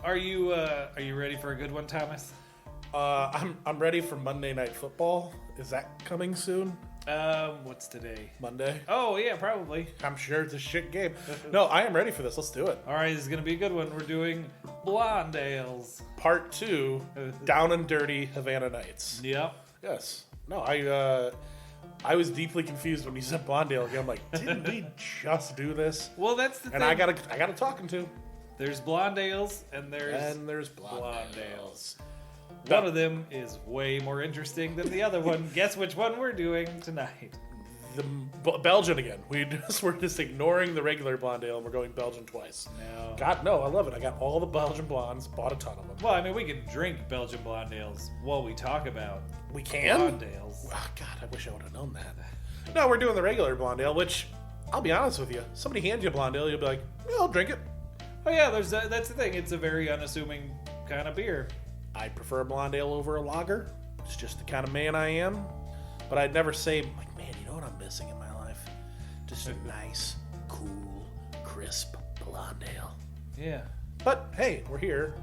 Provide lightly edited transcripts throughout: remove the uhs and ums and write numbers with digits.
Are you ready for a good one, Thomas? I'm ready for Monday Night Football. Is that coming soon? What's today? Monday? Oh, yeah, probably. I'm sure it's a shit game. No, I am ready for this. Let's do it. All right, this is going to be a good one. We're doing Blonde Ales. Part 2, Down and Dirty Havana Nights. Yep. Yes. No, I was deeply confused when you said blonde ale again. I'm like, didn't we just do this? Well, that's the thing. And I got a talking to. There's Blonde Ales, and there's blonde ales. One of them is way more interesting than the other one. Guess which one we're doing tonight? The Belgian again. We're just ignoring the regular blonde ale and we're going Belgian twice. No. God, no, I love it. I got all the Belgian blondes, bought a ton of them. Well, I mean, we can drink Belgian Blonde Ales while we talk about We can? Blonde Ales. Oh, God, I wish I would have known that. No, we're doing the regular blonde ale, which, I'll be honest with you, somebody hands you a blonde ale, you'll be like, yeah, I'll drink it. Oh, yeah, that's the thing. It's a very unassuming kind of beer. I prefer a blonde ale over a lager. It's just the kind of man I am. But I'd never say, like, man, you know what I'm missing in my life? Just a nice, cool, crisp blonde ale. Yeah. But, hey, we're here.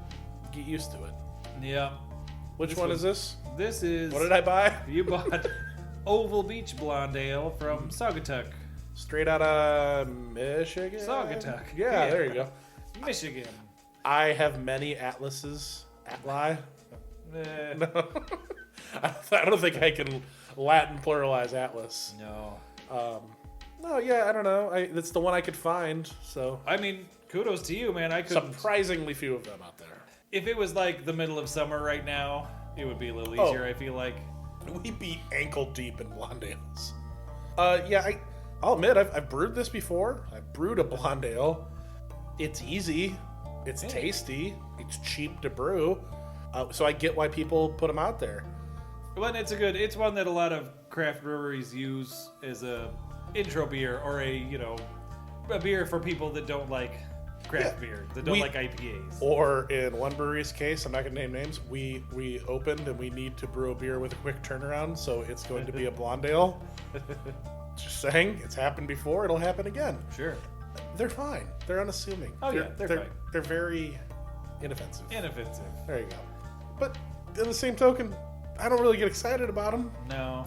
Get used to it. Yeah. Which one is this? This is... What did I buy? You bought Oval Beach Blonde Ale from Saugatuck. Straight out of Michigan? Saugatuck. Yeah, there you go. Michigan. I have many atlases. Atli? No. I don't think I can Latin pluralize atlas. No. No, yeah, I don't know. It's the one I could find, so. I mean, kudos to you, man. I could. Surprisingly few of them out there. If it was like the middle of summer right now, it would be a little easier, I feel like. We'd be ankle deep in blonde ales. Yeah, I'll admit, I've brewed this before. I've brewed a blonde ale. It's easy. It's tasty. It's cheap to brew. So I get why people put them out there. Well, it's one that a lot of craft breweries use as a intro beer or a beer for people that don't like craft beer, that don't like IPAs. Or in one brewery's case, I'm not going to name names, we opened and we need to brew a beer with a quick turnaround, so it's going to be a blonde ale. Just saying, it's happened before, it'll happen again. Sure. They're fine. They're unassuming. Oh, they're fine. They're very inoffensive. Inoffensive. There you go. But in the same token, I don't really get excited about them. No.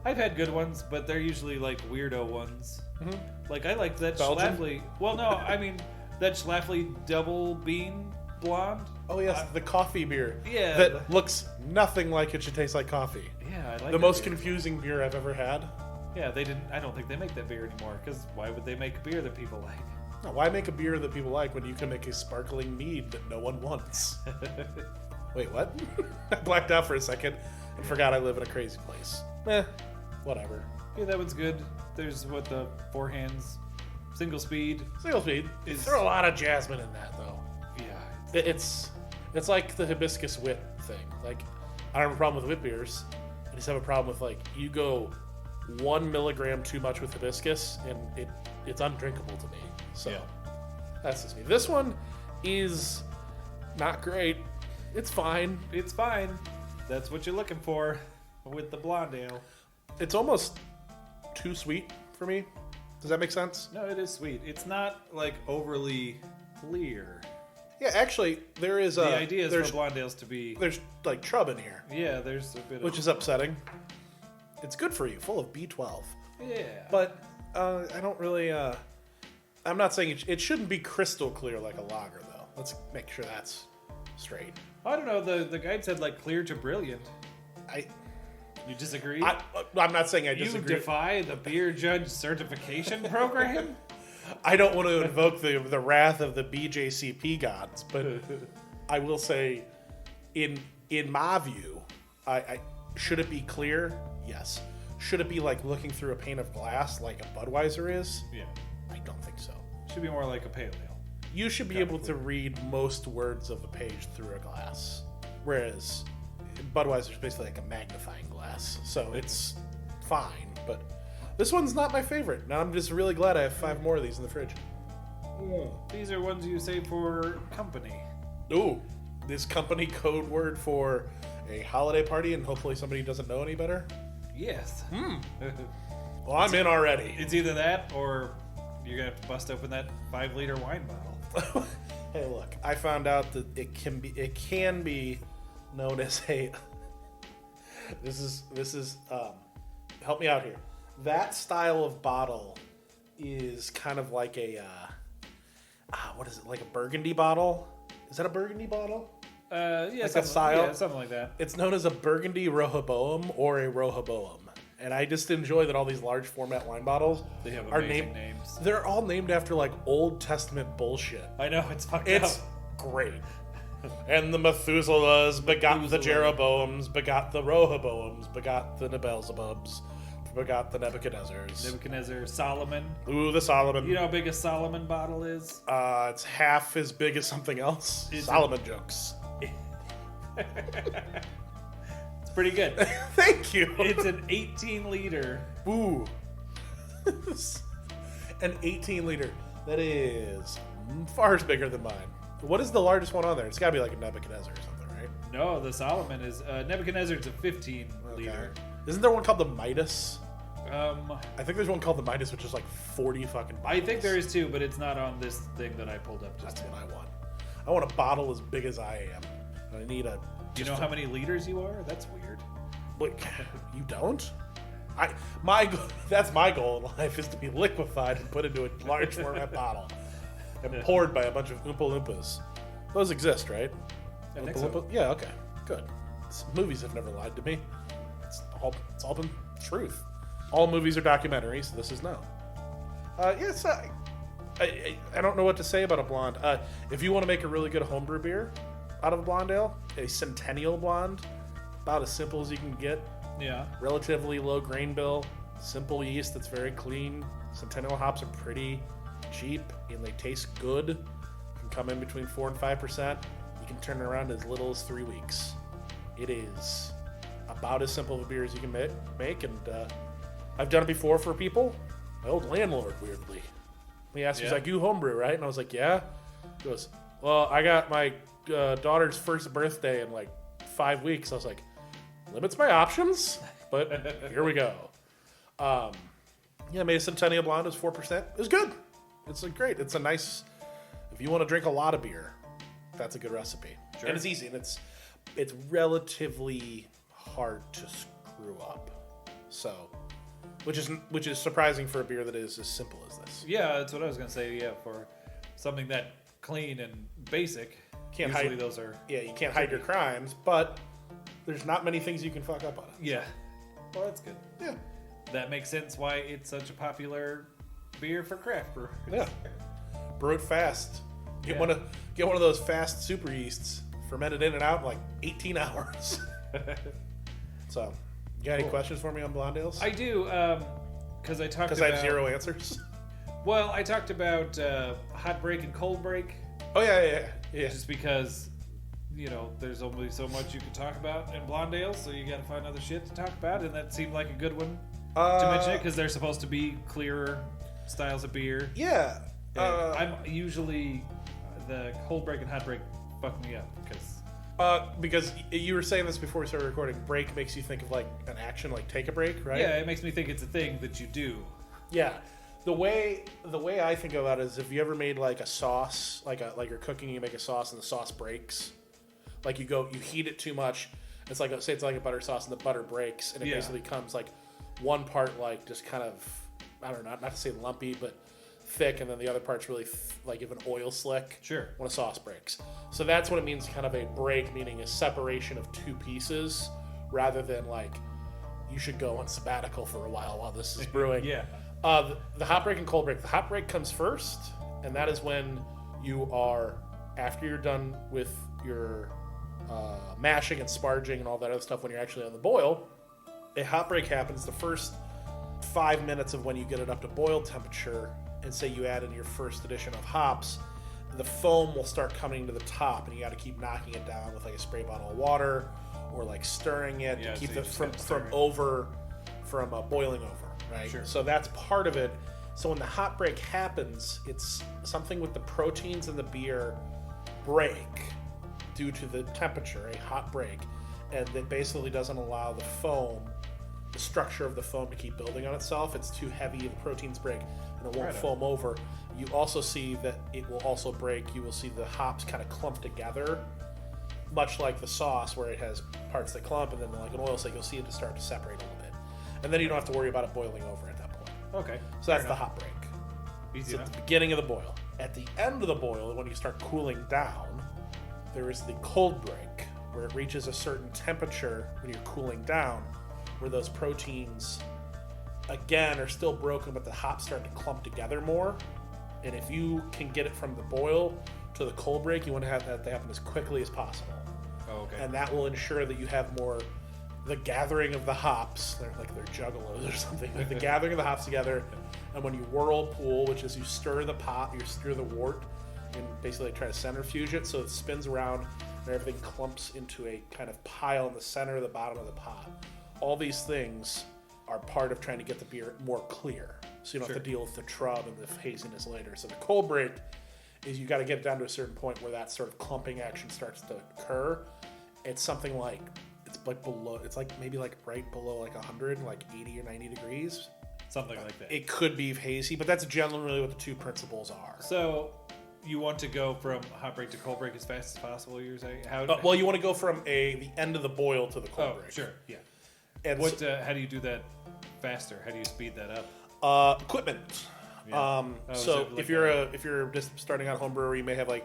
I've had good ones, but they're usually like weirdo ones. Mm-hmm. Like I liked that Belgian? Schlafly. Well, no, I mean that Schlafly double bean blonde. Oh yes, the coffee beer. Yeah. That looks nothing like it should taste like coffee. Yeah, I like the most beer. confusing beer I've ever had. Yeah, they didn't. I don't think they make that beer anymore. Because why would they make a beer that people like? Now, why make a beer that people like when you can make a sparkling mead that no one wants? Wait, what? I blacked out for a second and forgot I live in a crazy place. Whatever. Yeah, that one's good. There's the 4 hands, single speed. Single speed. There's a lot of jasmine in that, though. Yeah. It's like the hibiscus wit thing. Like, I don't have a problem with wit beers. I just have a problem with, like, you go 1 milligram too much with hibiscus, and it's undrinkable to me. So, that's just me. This one is not great. It's fine. It's fine. That's what you're looking for with the blonde ale. It's almost too sweet for me. Does that make sense? No, it is sweet. It's not, like, overly clear. Yeah, actually, there is the idea is for blonde ales to be... There's, like, trub in here. Yeah, there's a bit of... Which is upsetting. It's good for you, full of B12. Yeah. But I don't really... I'm not saying it shouldn't be crystal clear like a lager, though. Let's make sure that's straight. I don't know. The guide said, like, clear to brilliant. You disagree? I'm not saying I disagree. You defy the beer judge certification program? I don't want to invoke the wrath of the BJCP gods, but I will say, in my view, I should it be clear? Yes. Should it be like looking through a pane of glass like a Budweiser is? Yeah. I don't think so. Should be more like a pale ale. You should be able to read most words of a page through a glass, whereas Budweiser is basically like a magnifying glass, so it's fine. But this one's not my favorite. Now I'm just really glad I have 5 more of these in the fridge. These are ones you save for company. Ooh, this company code word for a holiday party, and hopefully somebody doesn't know any better. Yes. Well, I'm in already. It's either that or you're gonna have to bust open that 5-liter wine bottle. Hey, look, I found out that it can be known as a. This is help me out here. That style of bottle is kind of like a what is it? Like a Burgundy bottle? Is that a Burgundy bottle? Yeah, like a style? Yeah, something like that. It's known as a Burgundy Rehoboam or a Rehoboam. And I just enjoy that all these large format wine bottles They have are amazing names. They're all named after like Old Testament bullshit. I know, it's fucked It's up. great. And the Methuselahs begot the Jeroboams, begot the Rehoboams, begot the Nebelzebubs, begot the Nebuchadnezzars. Nebuchadnezzar, Solomon. Ooh, the Solomon. You know how big a Solomon bottle is? It's half as big as something else. Is it? Solomon jokes. It's pretty good. Thank you. It's an 18 liter. Ooh. An 18 liter. That is far bigger than mine. What is the largest one on there? It's got to be like a Nebuchadnezzar or something, right? No, the Solomon is Nebuchadnezzar's a 15 liter. Isn't there one called the Midas? I I think there's one called the Midas, which is like 40 fucking bottles. think there is too, but it's not on this thing that I pulled up just That's now. what I want. I want a bottle as big as I am. I need a. Do you know how many liters you are? That's weird. Wait, you don't? That's my goal in life is to be liquefied and put into a large format bottle and poured by a bunch of Oompa Loompas. Those exist, right? I think Oompa so. Loompa? Yeah, okay, good. Movies have never lied to me. It's all been truth. All movies are documentaries. This is no. Yes, I don't know what to say about a blonde. If you want to make a really good homebrew beer out of a blonde ale, a Centennial blonde, about as simple as you can get. Yeah. Relatively low grain bill, simple yeast that's very clean. Centennial hops are pretty cheap and they taste good. Can come in between 4 and 5%. You can turn it around as little as 3 weeks. It is about as simple of a beer as you can make, and I've done it before for people. My old landlord, weirdly, he asked me, he's like, "You homebrew, right?" And I was like, "Yeah." He goes, "Well, I got my daughter's first birthday in like 5 weeks." I was like, limits my options, but here we go. Yeah, made a Centennial Blonde. It was 4%. It was good. It's great. It's a nice, if you want to drink a lot of beer, that's a good recipe. Sure. And it's easy, and it's relatively hard to screw up. So, which is surprising for a beer that is as simple as this. Yeah, that's what I was gonna say. Yeah, for something that clean and basic. Can't usually hide those are. Yeah, you can't hide your crimes, but there's not many things you can fuck up on it. Yeah. Well, that's good. Yeah. That makes sense why it's such a popular beer for craft brewers. Yeah. Brew it fast. Get Yeah. one of those fast super yeasts, fermented in and out in like 18 hours. So, you got any questions for me on blonde ales? I do, because I talked Because about. I have zero answers. Well, I talked about hot break and cold break, Oh yeah. just because, there's only so much you can talk about in blonde ales, so you got to find other shit to talk about, and that seemed like a good one to mention it because they're supposed to be clearer styles of beer. Yeah. And I'm usually the cold break and hot break fuck me up because you were saying this before we started recording. Break makes you think of like an action, like take a break, right? yeah, it makes me think it's a thing that you do. Yeah. The way I think about it is if you ever made like a sauce, like you're cooking, you make a sauce and the sauce breaks. Like you heat it too much. It's like say it's like a butter sauce and the butter breaks and it basically comes like one part like just kind of, I don't know, not to say lumpy, but thick, and then the other part's really like if an oil slick. Sure. When a sauce breaks. So that's what it means, kind of a break, meaning a separation of two pieces, rather than like you should go on sabbatical for a while this is brewing. Yeah. The hot break and cold break. The hot break comes first, and that is when you are, after you're done with your mashing and sparging and all that other stuff, when you're actually on the boil, a hot break happens the first 5 minutes of when you get it up to boil temperature, and say you add in your first addition of hops, the foam will start coming to the top, and you got to keep knocking it down with like a spray bottle of water, or like stirring it to keep it from boiling over, right? Sure. So that's part of it. So when the hot break happens, it's something with the proteins in the beer break due to the temperature, a hot break, and it basically doesn't allow the foam, the structure of the foam, to keep building on itself. It's too heavy, the proteins break, and it won't foam over. you also see that it will also break. You will see the hops kind of clump together, much like the sauce where it has parts that clump, and then like an oil slick, you'll see it to start to separate a little bit. And then you don't have to worry about it boiling over at that point. Okay. So that's the hop break. Easy So enough. at the beginning of the boil. At the end of the boil, when you start cooling down, there is the cold break, where it reaches a certain temperature when you're cooling down, where those proteins, again, are still broken, but the hops start to clump together more. And if you can get it from the boil to the cold break, you want to have that to happen as quickly as possible. Oh, okay. And that will ensure that you have more the gathering of the hops. They're juggalos or something. Like the gathering of the hops together. And when you whirlpool, which is you stir the pot, you stir the wort, and basically try to centrifuge it so it spins around and everything clumps into a kind of pile in the center of the bottom of the pot. All these things are part of trying to get the beer more clear, so you don't have to deal with the trub and the haziness later. So the cold break is you got to get down to a certain point where that sort of clumping action starts to occur. It's something like maybe right below 100, like 80 or 90 degrees. Something like that. It could be hazy, but that's generally what the two principles are. So you want to go from hot break to cold break as fast as possible, you're saying? Well, you want to go from the end of the boil to the cold break. Sure, yeah. And how do you do that faster? How do you speed that up? Equipment. Yeah. So if you're just starting out home brewery, you may have I'm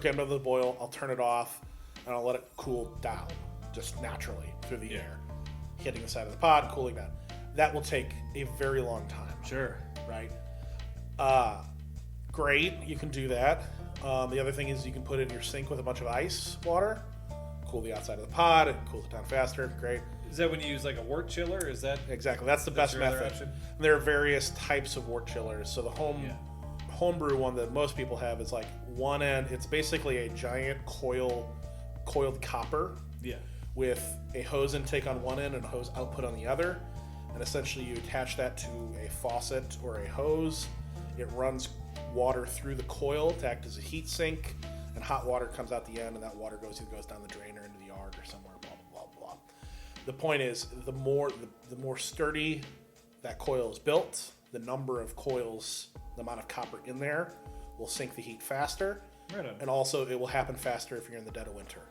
done with the boil. I'll turn it off and I'll let it cool down just naturally through the air, hitting the side of the pot and cooling down. That will take a very long time. Sure. Right. Great. You can do that. The other thing is you can put it in your sink with a bunch of ice water, cool the outside of the pot, it cools it down faster. Great. Is that when you use a wort chiller? Is that exactly? That's the best your other method. option? And there are various types of wort chillers. So the homebrew one that most people have is one end. It's basically a giant coiled copper. Yeah. With a hose intake on one end and a hose output on the other. And essentially you attach that to a faucet or a hose. It runs water through the coil to act as a heat sink, and hot water comes out the end, and that water goes down the drain or into the yard or somewhere, blah, blah, blah, blah. The point is, the more sturdy that coil is built, the number of coils, the amount of copper in there will sink the heat faster. Right on. And also it will happen faster if you're in the dead of winter.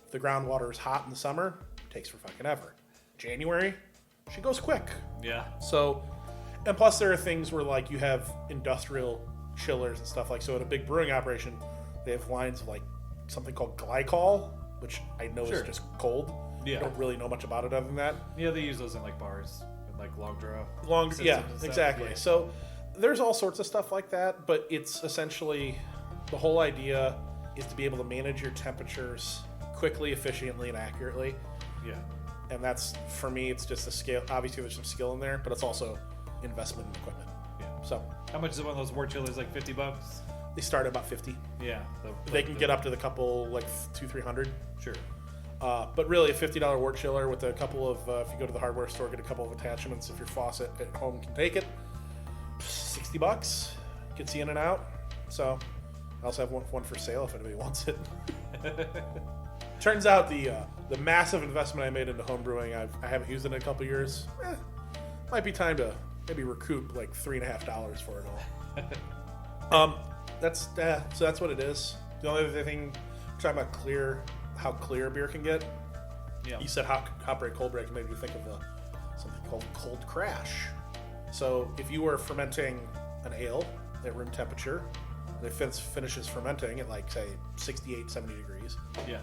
If the groundwater is hot in the summer, it takes for fucking ever. January, she goes quick. Yeah. So, and plus there are things where you have industrial chillers and stuff so at a big brewing operation, they have lines of something called glycol, which I know is just cold. Yeah. I don't really know much about it other than that. Yeah, they use those in bars and long draw. Yeah, exactly. Yeah. So there's all sorts of stuff like that, but it's essentially the whole idea is to be able to manage your temperatures quickly, efficiently, and accurately. Yeah. And that's, for me, it's just a scale. Obviously, there's some skill in there, but it's also investment in equipment. Yeah. So how much is one of those wort chillers? $50? They start at about 50. Yeah. They can get up to the couple, $200-300. Sure. But really, a $50 wort chiller with a couple of, if you go to the hardware store, get a couple of attachments. If your faucet at home can take it, $60 gets you in and out. So I also have one for sale if anybody wants it. Turns out the massive investment I made into home brewing, I haven't used it in a couple years. Might be time to maybe recoup $3.50 for it all. So that's what it is. The only other thing, we're talking about how clear beer can get. Yeah. You said hot break, cold break, maybe you think of something called cold crash. So if you were fermenting an ale at room temperature, and it finishes fermenting at say 68, 70 degrees. Yeah.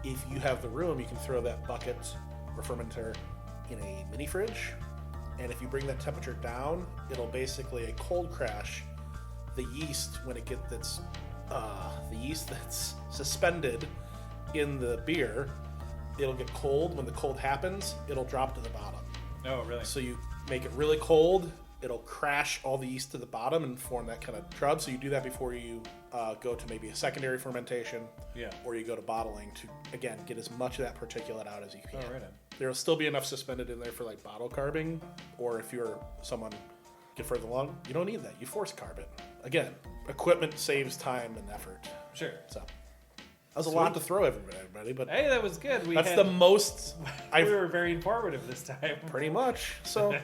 If you have the room, you can throw that bucket or fermenter in a mini fridge, and if you bring that temperature down, it'll basically a cold crash. The yeast, when it gets the yeast that's suspended in the beer, it'll get cold. When the cold happens, it'll drop to the bottom. Oh, really? So you make it really cold, it'll crash all the yeast to the bottom and form that kind of trub. So you do that before you go to maybe a secondary fermentation, or you go to bottling to, again, get as much of that particulate out as you can. Oh, right on. There'll still be enough suspended in there for bottle carbing, or if you're someone get further along, you don't need that. You force carb it. Again, equipment saves time and effort. Sure. So that was a lot to throw everybody, but hey, that was good. The most. We were very informative this time. Pretty much. So,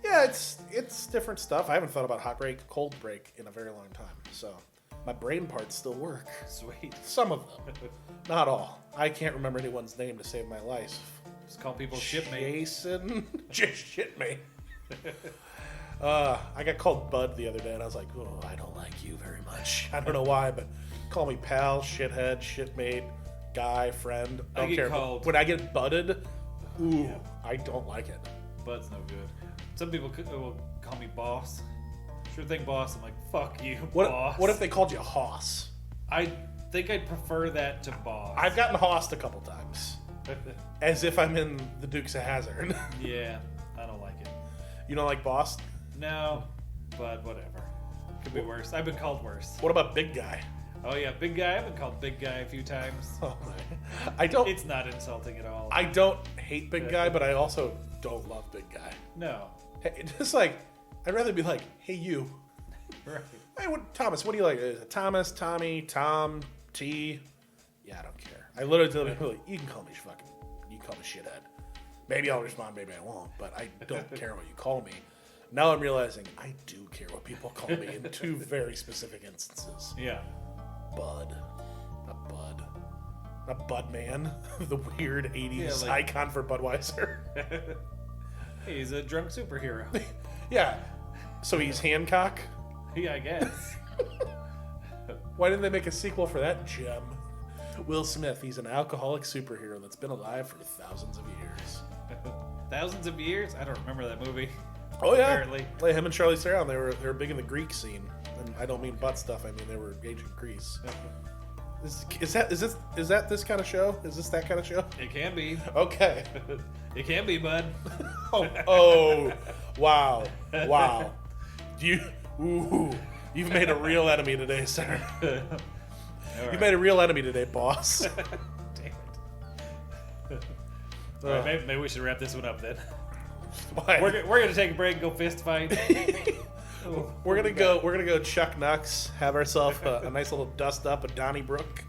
Yeah, it's different stuff. I haven't thought about hot break, cold break in a very long time. So my brain parts still work. Sweet. Some of them, not all. I can't remember anyone's name to save my life. Just call people shipmate. Jason, just shipmate. I got called Bud the other day, and I was like, "Oh, I don't like you very much." I don't know why, but call me pal, shithead, shipmate, guy, friend. I Don't get care. called- When I get budded, ooh, Yeah. I don't like it. Bud's no good. Some people will call me boss. Sure thing, boss. I'm like, fuck you, boss. What if they called you Hoss? I think I'd prefer that to boss. I've gotten Hossed a couple times, as if I'm in the Dukes of Hazzard. Yeah, I don't like it. You don't like boss? No, but whatever. Could be worse. I've been called worse. What about big guy? Oh yeah, big guy. I've been called big guy a few times. Oh my! I don't. It's not insulting at all. I don't hate big guy, but I also don't love big guy. No. Hey, just like I'd rather be like, hey you. Right. Hey, Thomas? What do you like? Thomas, Tommy, Tom, T. Yeah, I don't care. I literally tell people, like, you can call me you can call me shithead. Maybe I'll respond, maybe I won't, but I don't care what you call me. Now I'm realizing I do care what people call me in two very specific instances. Yeah. Bud. Not Bud. Not Bud Man, the weird 80s Yeah, like- icon for Budweiser. He's a drunk superhero. Yeah. So he's Hancock? Yeah, I guess. Why didn't they make a sequel for that gem? Will Smith, he's an alcoholic superhero that's been alive for thousands of years. Thousands of years? I don't remember that movie. Oh yeah, Apparently. like him and Charlize Theron, they were big in the Greek scene, and I don't mean butt stuff. I mean they were ancient Greece. Is that this kind of show? Is this that kind of show? It can be. Okay. It can be, bud. Oh, wow. You've made a real enemy today, sir. You made a real enemy today, boss. Damn it. All right, maybe we should wrap this one up then. Why? We're gonna take a break and go fist fight. We're gonna go Chuck Knox, have ourselves a nice little dust up of Donnybrook.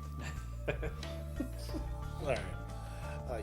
All right. Yeah.